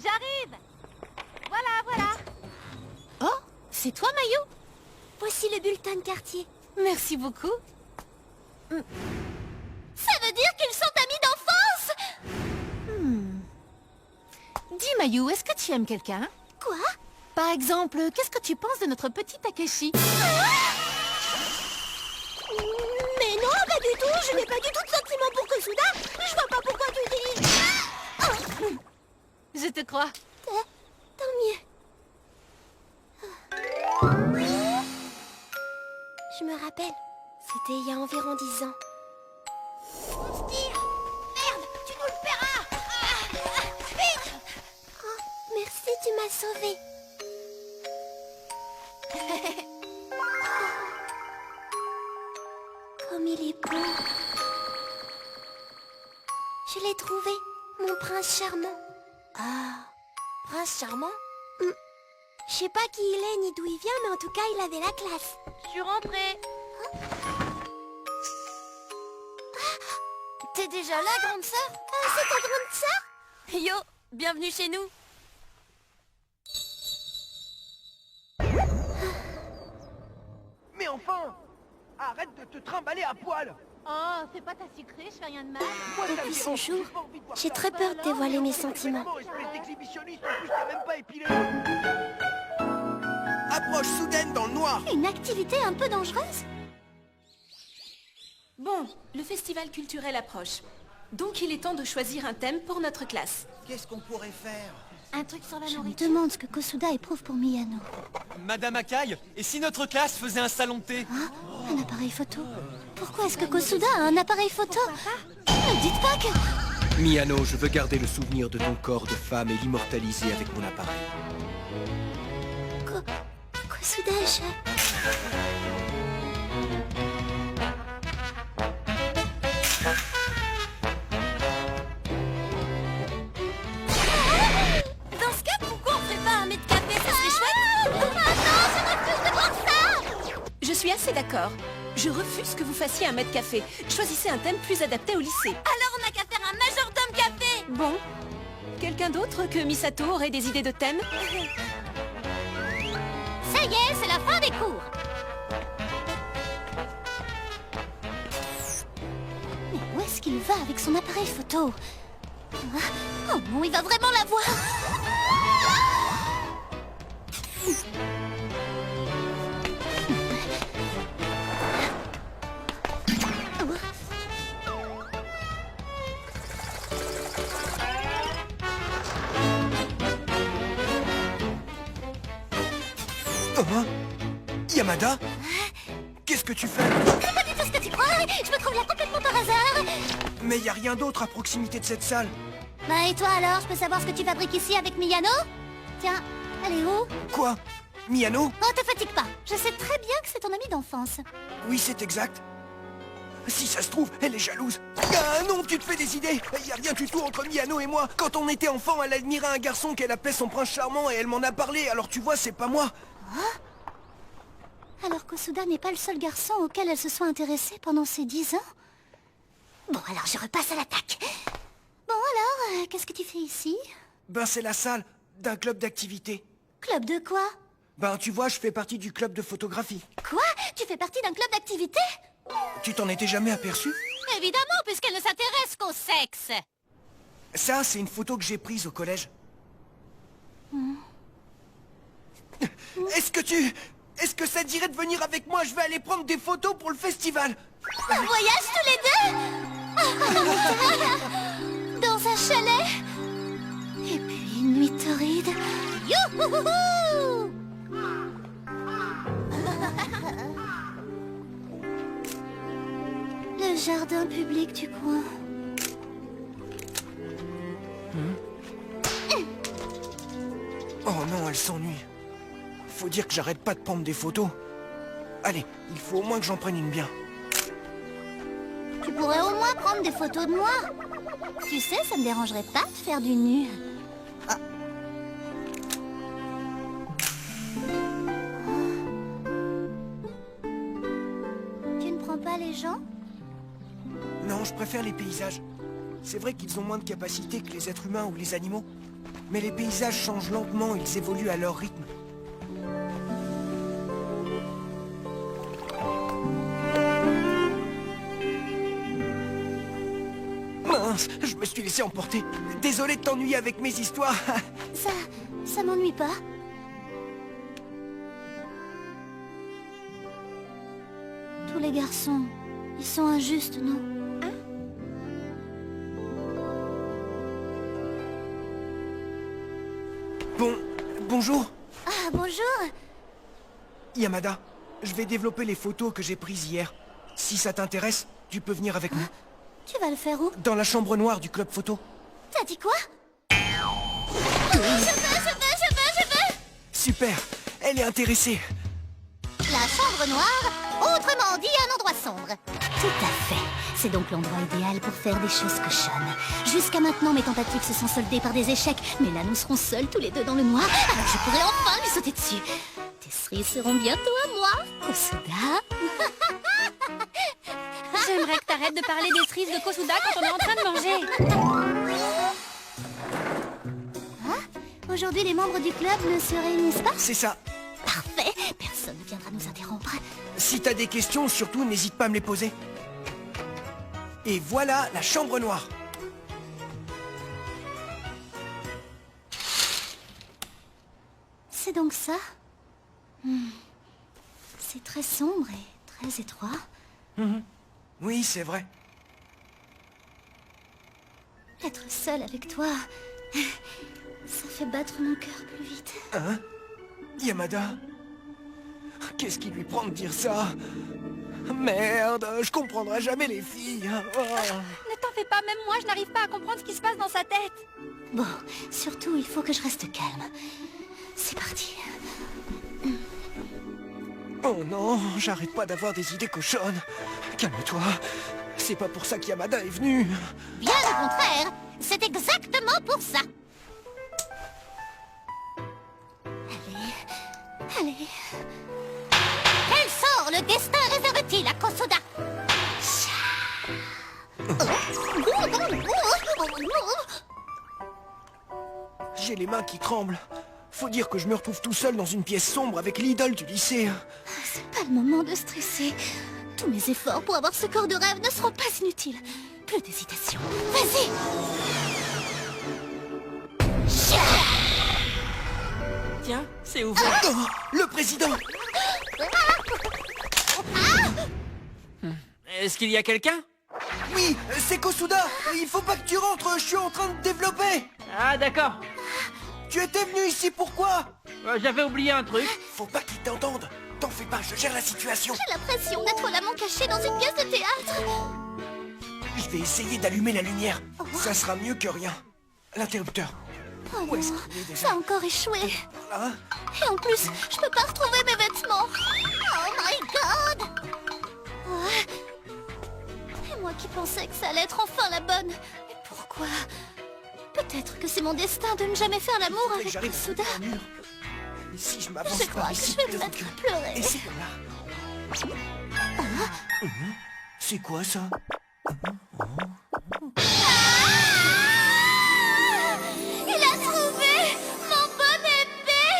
J'arrive. Voilà. Oh, c'est toi, Mayou? Voici le bulletin de quartier. Merci beaucoup. Ça veut dire qu'ils sont amis d'enfance. Dis, Mayou, est-ce que tu aimes quelqu'un? Quoi? Par exemple, qu'est-ce que tu penses de notre petit Takeshi? Mais non, pas du tout. Je n'ai pas du tout de sentiment pour Kosuda. Je vois pas pourquoi tu dis... Je te crois. Tant mieux. Je me rappelle. C'était il y a environ 10 ans. Merde, tu nous le paieras. Vite. Oh, merci, tu m'as sauvée. Comme il est beau. Je l'ai trouvé, mon prince charmant. Ah, prince charmant? Je sais pas qui il est ni d'où il vient, mais en tout cas, il avait la classe. Je suis rentrée. T'es déjà là, grande sœur? C'est ta grande sœur? Yo, bienvenue chez nous. Mais enfin! Arrête de te trimballer à poil! Oh, fais pas ta sucrée, je fais rien de mal. Moi, ça me Depuis ce dérange, jour, j'ai pas envie de voir j'ai ça. très peur de dévoiler mes sentiments. Vraiment, espèce d'exhibitionniste, en plus t'as même pas épilé. Approche soudaine dans le noir! Une activité un peu dangereuse? Bon, le festival culturel approche. Donc il est temps de choisir un thème pour notre classe. Qu'est-ce qu'on pourrait faire? Un truc sur la Je me nourriture. demande ce que Kosuda éprouve pour Miyano. Madame Akai, et si notre classe faisait un salon de thé? Un appareil photo? Pourquoi est-ce que Kosuda a un appareil photo? Ne dites pas que... Miyano, je veux garder le souvenir de ton corps de femme et l'immortaliser avec mon appareil. Kosuda, Dans ce cas, pourquoi on ferait pas un mètre café? Ça serait chouette. Je suis assez d'accord. Je refuse que vous fassiez un mètre café. Choisissez un thème plus adapté au lycée. Alors on n'a qu'à faire un majordome café. Bon. Quelqu'un d'autre que Misato aurait des idées de thème? Ça y est, c'est la fin des cours. Mais où est-ce qu'il va avec son appareil photo? Oh non, il va vraiment la voir. Hein? Yamada? Qu'est-ce que tu fais? C'est pas du tout ce que tu crois. Je me trouve là complètement par hasard. Mais y a rien d'autre à proximité de cette salle. Bah et toi alors, je peux savoir ce que tu fabriques ici avec Miyano? Tiens, elle est où? Quoi? Miyano? Oh, te fatigue pas. Je sais très bien que c'est ton amie d'enfance. Oui, c'est exact. Si ça se trouve, elle est jalouse. Ah non, tu te fais des idées. Y a rien du tout entre Miyano et moi. Quand on était enfant, elle admirait un garçon qu'elle appelait son prince charmant et elle m'en a parlé. Alors tu vois, c'est pas moi. Alors Kosuda n'est pas le seul garçon auquel elle se soit intéressée pendant ces 10 ans? Bon, alors je repasse à l'attaque. Bon alors, qu'est-ce que tu fais ici? Ben c'est la salle d'un club d'activité. Club de quoi? Ben tu vois, je fais partie du club de photographie. Quoi? Tu fais partie d'un club d'activité? Tu t'en étais jamais aperçu? Évidemment, puisqu'elle ne s'intéresse qu'au sexe. Ça, c'est une photo que j'ai prise au collège. Est-ce que ça te dirait de venir avec moi? Je vais aller prendre des photos pour le festival. Un voyage tous les deux? Dans un chalet? Et puis une nuit torride? Youhouhou! Le jardin public du coin. Oh non, elle s'ennuie. Faut dire que j'arrête pas de prendre des photos. Allez, il faut au moins que j'en prenne une bien. Tu pourrais au moins prendre des photos de moi. Tu sais, ça me dérangerait pas de faire du nu. Tu ne prends pas les gens? Non, je préfère les paysages. C'est vrai qu'ils ont moins de capacité que les êtres humains ou les animaux, mais les paysages changent lentement, ils évoluent à leur rythme. Mince, je me suis laissé emporter. Désolé de t'ennuyer avec mes histoires. Ça m'ennuie pas. Tous les garçons, ils sont injustes, non? Bonjour, Ah, bonjour. Yamada. Je vais développer les photos que j'ai prises hier. Si ça t'intéresse, tu peux venir avec nous. Tu vas le faire où? Dans la chambre noire du club photo. T'as dit quoi? Je veux. Super, elle est intéressée. La chambre noire, autrement dit un endroit sombre. Tout à fait. C'est donc l'endroit idéal pour faire des choses cochonnes. Jusqu'à maintenant, mes tentatives se sont soldées par des échecs. Mais là, nous serons seuls tous les deux dans le noir. Alors je pourrai enfin lui sauter dessus. Tes cerises seront bientôt à moi, Kosuda. J'aimerais que t'arrêtes de parler des cerises de Kosuda quand on est en train de manger. Aujourd'hui, les membres du club ne se réunissent pas? C'est ça. Parfait. Personne ne viendra nous interrompre. Si t'as des questions, surtout n'hésite pas à me les poser. Et voilà la chambre noire. C'est donc ça? C'est très sombre et très étroit. Oui, c'est vrai. Être seul avec toi, ça fait battre mon cœur plus vite. Hein? Yamada? Qu'est-ce qui lui prend de dire ça? Merde, je comprendrai jamais les filles. Oh. Ne t'en fais pas, même moi, je n'arrive pas à comprendre ce qui se passe dans sa tête. Bon, surtout, il faut que je reste calme. C'est parti. Oh non, j'arrête pas d'avoir des idées cochonnes. Calme-toi. C'est pas pour ça qu'Yamada est venu. Bien au contraire, c'est exactement pour ça. Allez. Quel sort le destin réserve-t-il à Kosuda? J'ai les mains qui tremblent. Faut dire que je me retrouve tout seul dans une pièce sombre avec l'idole du lycée. C'est pas le moment de stresser. Tous mes efforts pour avoir ce corps de rêve ne seront pas inutiles. Plus d'hésitation. Vas-y! Tiens, c'est ouvert. Oh, le président! Est-ce qu'il y a quelqu'un? Oui, c'est Kosuda. Il faut pas que tu rentres, je suis en train de développer. Ah d'accord. Tu étais venu ici pourquoi? J'avais oublié un truc. Faut pas qu'ils t'entendent. T'en fais pas, je gère la situation. J'ai l'impression d'être l'amant caché dans une pièce de théâtre. Je vais essayer d'allumer la lumière. Ça sera mieux que rien. L'interrupteur. Oh Où est-ce non, qu'il est déjà? ça a encore échoué. Là. Et en plus, je peux pas retrouver mes vêtements. Oh my god! Et moi qui pensais que ça allait être enfin la bonne. Mais pourquoi? Peut-être que c'est mon destin de ne jamais faire l'amour Faudrait que avec j'arrive à Kosuda. sauter un mur. Et si je m'avance Je crois par que ici, je vais me peut-être mettre à pleurer. Et c'est là. C'est quoi ça? Il a trouvé mon bon épée!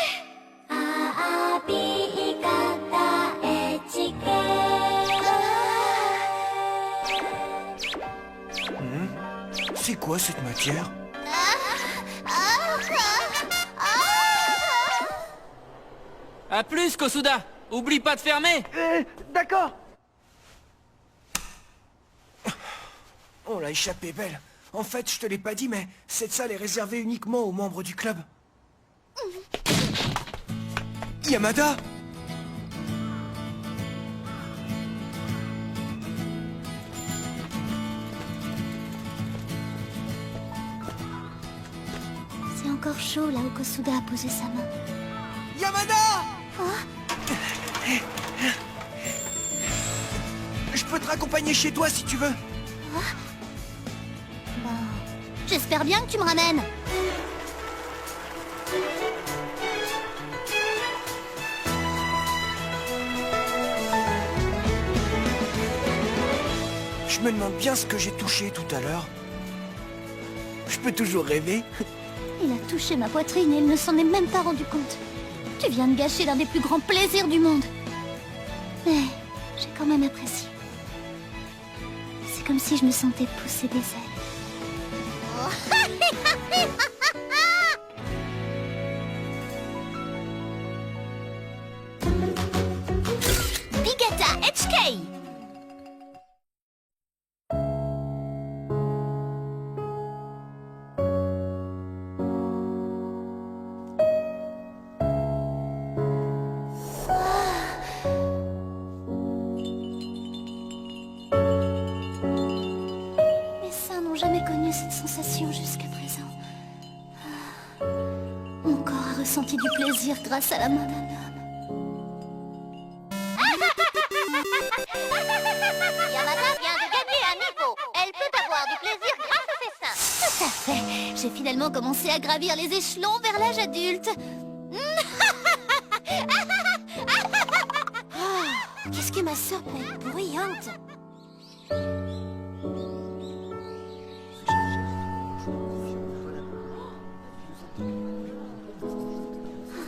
C'est quoi cette matière? À plus, Kosuda. Oublie pas de fermer. D'accord. On l'a échappé belle. En fait, je te l'ai pas dit, mais cette salle est réservée uniquement aux membres du club. Yamada! C'est encore chaud là où Kosuda a posé sa main. Yamada! Je peux te raccompagner chez toi si tu veux. Bon, j'espère bien que tu me ramènes. Je me demande bien ce que j'ai touché tout à l'heure. Je peux toujours rêver. Il a touché ma poitrine et il ne s'en est même pas rendu compte. Tu viens de gâcher l'un des plus grands plaisirs du monde. Mais j'ai quand même apprécié. C'est comme si je me sentais pousser des ailes. Bigata HK. Mes seins n'ont jamais connu cette sensation jusqu'à présent. Mon corps a ressenti du plaisir grâce à la main d'un homme. Yamada vient de gagner un niveau. Elle peut avoir du plaisir grâce à ses seins. Tout à fait. J'ai finalement commencé à gravir les échelons vers l'âge adulte. Qu'est-ce que ma sœur peut être bruyante.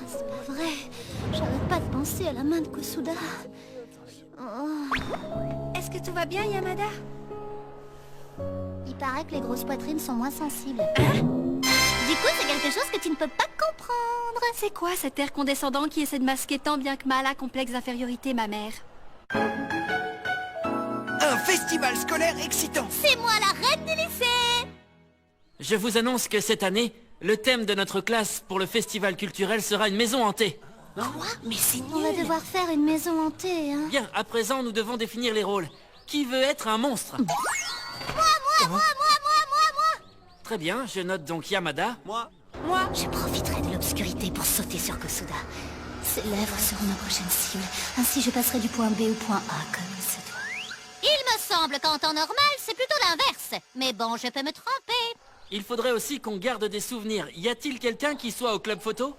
C'est pas vrai. J'arrête pas de penser à la main de Kosuda. Oh. Est-ce que tout va bien, Yamada? Il paraît que les grosses poitrines sont moins sensibles. Du coup, c'est quelque chose que tu ne peux pas comprendre. C'est quoi cet air condescendant qui essaie de masquer tant bien que mal un complexe d'infériorité, ma mère? Un festival scolaire excitant. C'est moi la reine du lycée. Je vous annonce que cette année, le thème de notre classe pour le festival culturel sera une maison hantée. Quoi? Mais c'est nul. On va devoir faire une maison hantée, hein. Bien, à présent, nous devons définir les rôles. Qui veut être un monstre? Moi. Très bien, je note donc Yamada. Moi, Je profiterai de l'obscurité pour sauter sur Kosuda. Ses lèvres seront ma prochaine cible. Ainsi, je passerai du point B au point A comme il se doit. Il me semble qu'en temps normal, c'est plutôt l'inverse. Mais bon, je peux me tromper. Il faudrait aussi qu'on garde des souvenirs. Y a-t-il quelqu'un qui soit au club photo?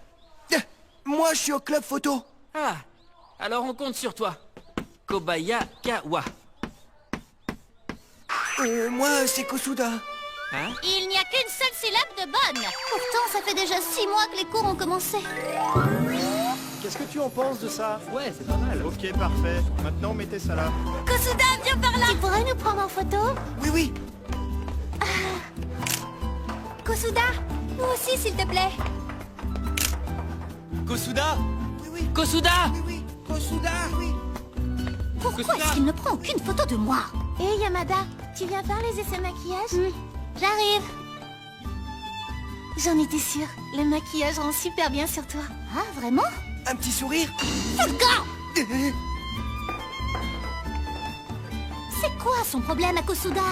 Moi, je suis au club photo. Ah, alors on compte sur toi. Kobayakawa. Moi, c'est Kosuda. Hein? Il n'y a qu'une seule syllabe de bonne. Pourtant, ça fait déjà 6 mois que les cours ont commencé. Qu'est-ce que tu en penses de ça? ouais, c'est pas mal. Ok, parfait. Maintenant, mettez ça là. Kosuda, viens par là! Tu pourrais nous prendre en photo? Oui. Kosuda, nous aussi, s'il te plaît. Kosuda, Kosuda! Oui. Kosuda. Oui. Pourquoi Kosuda. est-ce qu'il ne prend aucune photo de moi? Hé Yamada, tu viens faire les essais maquillage? J'arrive. J'en étais sûre. Le maquillage rend super bien sur toi. Ah, vraiment? Un petit sourire. C'est quoi son problème à Kosuda?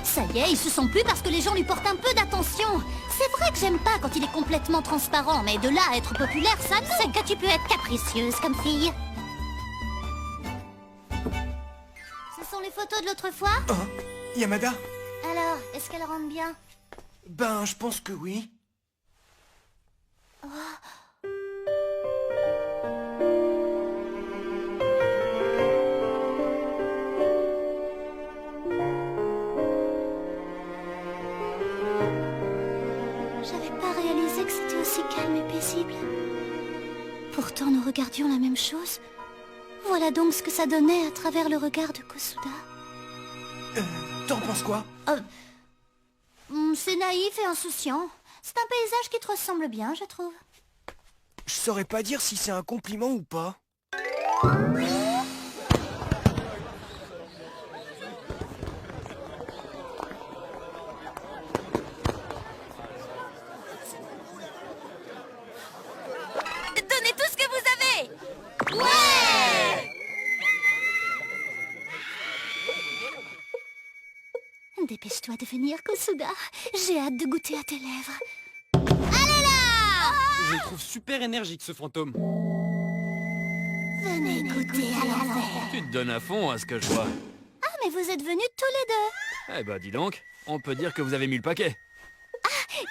Ça y est, il se sent plus parce que les gens lui portent un peu d'attention. C'est vrai que j'aime pas quand il est complètement transparent, mais de là à être populaire, ça non. C'est que tu peux être capricieuse comme fille. Ce sont les photos de l'autre fois? Oh, Yamada. Alors, est-ce qu'elles rendent bien? Ben, je pense que oui. J'avais pas réalisé que c'était aussi calme et paisible. Pourtant, nous regardions la même chose. Voilà donc ce que ça donnait à travers le regard de Kosuda. T'en penses quoi? C'est naïf et insouciant. C'est un paysage qui te ressemble bien, je trouve. Je saurais pas dire si c'est un compliment ou pas. Donnez tout ce que vous avez! Ouais! Dépêche-toi de venir, Kosuda. J'ai hâte de goûter à tes lèvres. Allez là! je le trouve super énergique ce fantôme. Venez goûter à l'envers. Tu te donnes à fond à ce que je vois. Ah, mais vous êtes venus tous les deux. Eh ben dis donc, on peut dire que vous avez mis le paquet.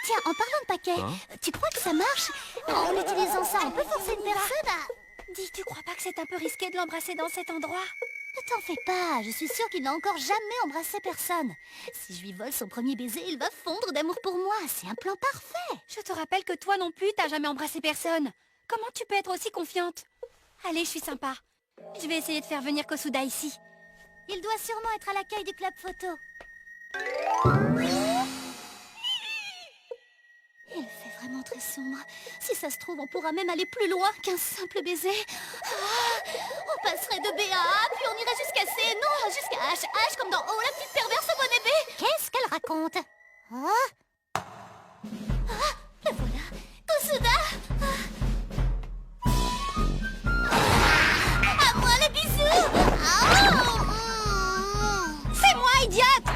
Tiens, en parlant de paquet, Hein? tu crois que ça marche? En utilisant ça, on peut forcer une personne à... Dis, tu crois pas que c'est un peu risqué de l'embrasser dans cet endroit? Ne t'en fais pas, je suis sûre qu'il n'a encore jamais embrassé personne. Si je lui vole son premier baiser, il va fondre d'amour pour moi. C'est un plan parfait. Je te rappelle que toi non plus, t'as jamais embrassé personne. Comment tu peux être aussi confiante? Allez, je suis sympa. Je vais essayer de faire venir Kosuda ici. Il doit sûrement être à l'accueil du club photo. Il fait vraiment très sombre. Si ça se trouve, on pourra même aller plus loin qu'un simple baiser. Ah, on passerait de B à A, puis on irait jusqu'à C, non, jusqu'à H. H comme dans Oh, la petite perverse au bonnet B. Qu'est-ce qu'elle raconte? Ah, le voilà. Kosuda. À moi les bisous. C'est moi, idiote!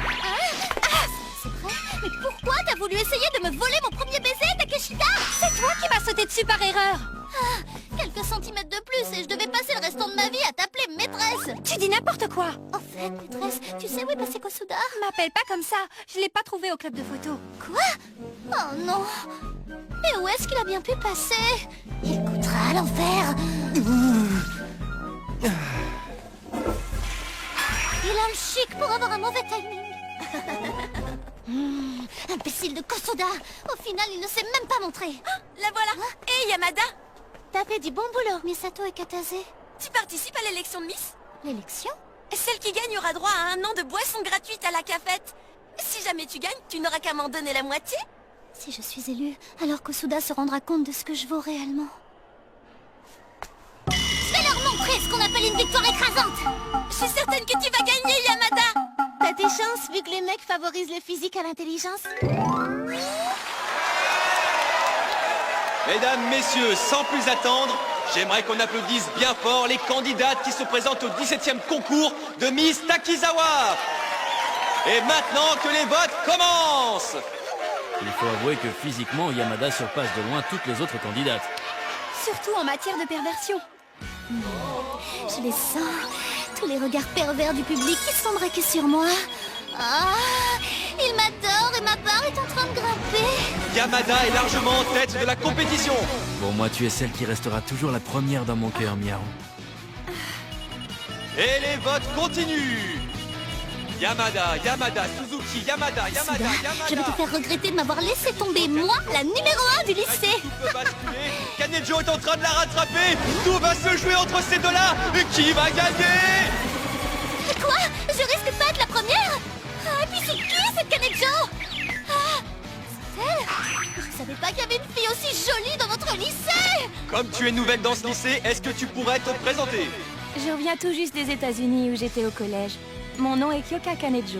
C'est vrai? Mais pourquoi t'as voulu essayer de me voler mon premier baiser, Takeshita? C'est toi qui m'as sauté dessus par erreur! Quelques centimètres de plus et je devais passer le restant de ma vie à t'appeler maîtresse. Tu dis n'importe quoi! En fait, maîtresse, tu sais où est passé Kosuda? M'appelle pas comme ça, je l'ai pas trouvé au club de photo. Quoi? Oh non. Et où est-ce qu'il a bien pu passer? Il coûtera à l'enfer. Il a le chic pour avoir un mauvais timing. Imbécile de Kosuda. Au final, il ne s'est même pas montré. La voilà. Et Yamada, T'as fait du bon boulot, Misato et Katase. tu participes à l'élection de Miss? L'élection? Celle qui gagne aura droit à 1 an de boisson gratuite à la cafette. Si jamais tu gagnes, tu n'auras qu'à m'en donner la moitié. Si je suis élue, alors Kosuda se rendra compte de ce que je vaux réellement. Je vais leur montrer ce qu'on appelle une victoire écrasante. Je suis certaine que tu vas gagner, Yamada. T'as tes chances vu que les mecs favorisent le physique à l'intelligence? Mesdames, messieurs, sans plus attendre, j'aimerais qu'on applaudisse bien fort les candidates qui se présentent au 17e concours de Miss Takizawa. Et maintenant que les votes commencent! Il faut avouer que physiquement, Yamada surpasse de loin toutes les autres candidates. Surtout en matière de perversion. Je les sens, tous les regards pervers du public qui sont braqués sur moi. Ah, il m'adore et ma barre est en train de grimper. Yamada est largement en tête de la compétition. Pour moi, tu es celle qui restera toujours la première dans mon cœur, Miaru. Et les votes continuent. Yamada, Yamada, Suzuki, Yamada, Yamada, Kosuda, Yamada. je vais te faire regretter de m'avoir laissé tomber, moi, la numéro 1 du lycée. Tout peut basculer. Kanejo est en train de la rattraper. Tout va se jouer entre ces deux-là. Et qui va gagner? Quoi? Je risque pas de la première? Ah, et puis c'est qui cette Kanejo? Ah, c'est elle? Je savais pas qu'il y avait une fille aussi jolie dans notre lycée. Comme tu es nouvelle dans ce lycée, est-ce que tu pourrais te présenter? Je reviens tout juste des États-Unis où j'étais au collège. Mon nom est Kyoka Kanejo.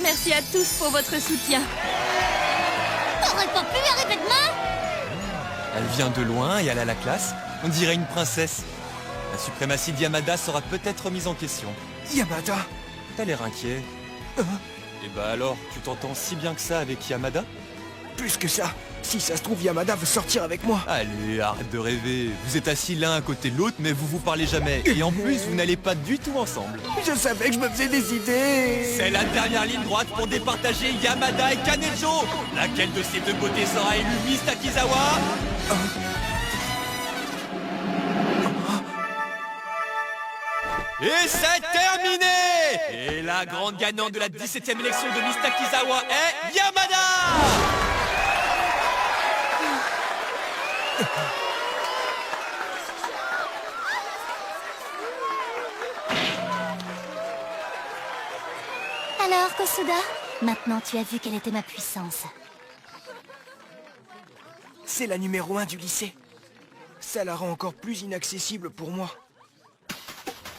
Merci à tous pour votre soutien. T'aurais pas pu arrêter demain? Elle vient de loin et elle a la classe. On dirait une princesse. La suprématie d'Yamada sera peut-être mise en question. Yamada. T'as l'air inquiet. Et bah alors, tu t'entends si bien que ça avec Yamada? Plus que ça. Si ça se trouve, Yamada veut sortir avec moi. Allez, arrête de rêver. Vous êtes assis l'un à côté de l'autre, mais vous vous parlez jamais. Et en plus, vous n'allez pas du tout ensemble. Je savais que je me faisais des idées. C'est la dernière ligne droite pour départager Yamada et Kanejo. Laquelle de ces deux beautés sera élue Miss Takizawa? Et c'est terminé! Et la grande gagnante de la 17e élection de Miss Takizawa est Yamada! Alors, Kosuda, maintenant tu as vu quelle était ma puissance. C'est la numéro 1 du lycée. Ça la rend encore plus inaccessible pour moi.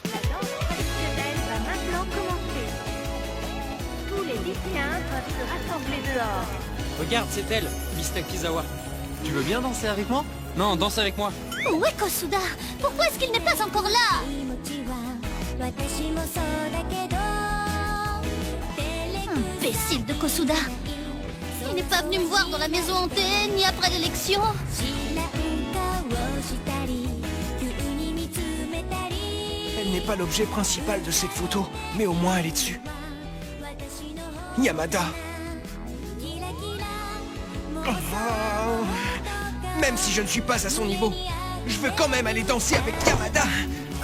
La danse traditionnelle va maintenant commencer. Tous les lycéens doivent se rassembler dehors. Regarde, c'est elle, Miss Takizawa. Tu veux bien danser avec moi? Non, danse avec moi. Où est Kosuda? Pourquoi est-ce qu'il n'est pas encore là? Imbécile de Kosuda. Il n'est pas venu me voir dans la maison hantée, ni après l'élection. Elle n'est pas l'objet principal de cette photo, mais au moins elle est dessus. Yamada. Oh. Même si je ne suis pas à son niveau, je veux quand même aller danser avec Yamada.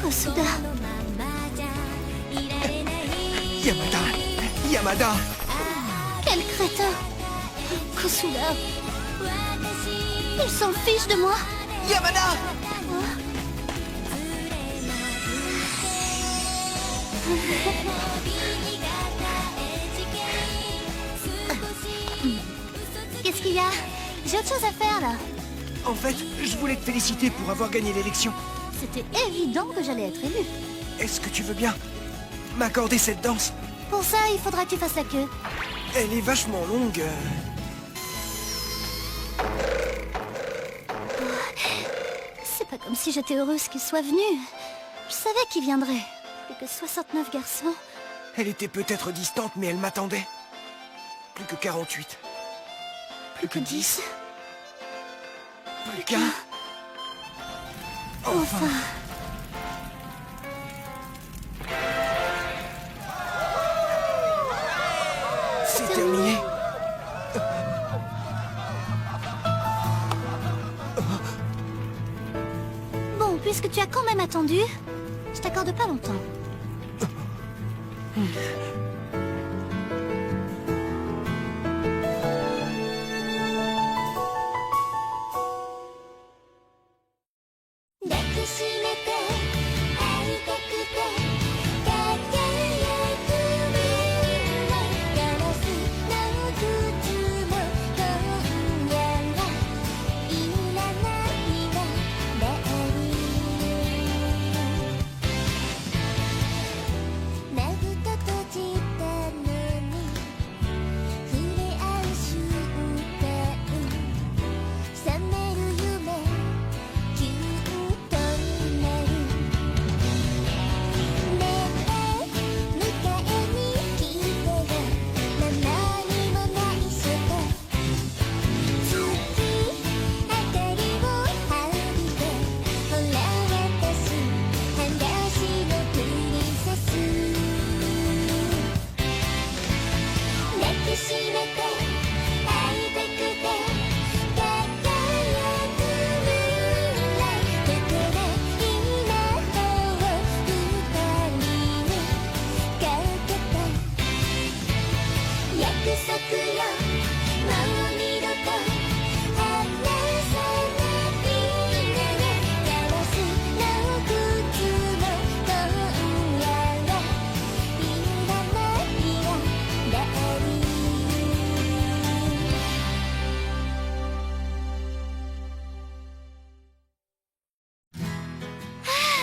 Kosuda, Yamada! Yamada! Quel crétin! Kosuda! Il s'en fiche de moi! Yamada! Qu'est-ce qu'il y a? J'ai autre chose à faire là. En fait, je voulais te féliciter pour avoir gagné l'élection. C'était évident que j'allais être élue. Est-ce que tu veux bien m'accorder cette danse? Pour ça, il faudra que tu fasses la queue. Elle est vachement longue. C'est pas comme si j'étais heureuse qu'il soit venu. Je savais qu'il viendrait. Plus que 69 garçons. Elle était peut-être distante, mais elle m'attendait. Plus que 48. Plus que 10. Plus qu'un. Enfin. C'est terminé. Bon, puisque tu as quand même attendu, je t'accorde pas longtemps.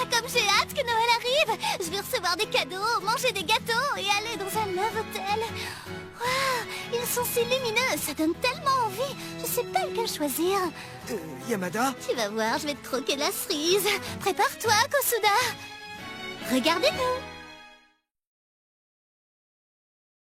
Comme j'ai hâte que Noël arrive! Je vais recevoir des cadeaux, manger des gâteaux et aller dans un love hôtel. Waouh, ils sont si lumineux, ça donne tellement envie. Je sais pas lequel choisir. Yamada? Tu vas voir, je vais te croquer la cerise. Prépare-toi, Kosuda. Regardez-nous.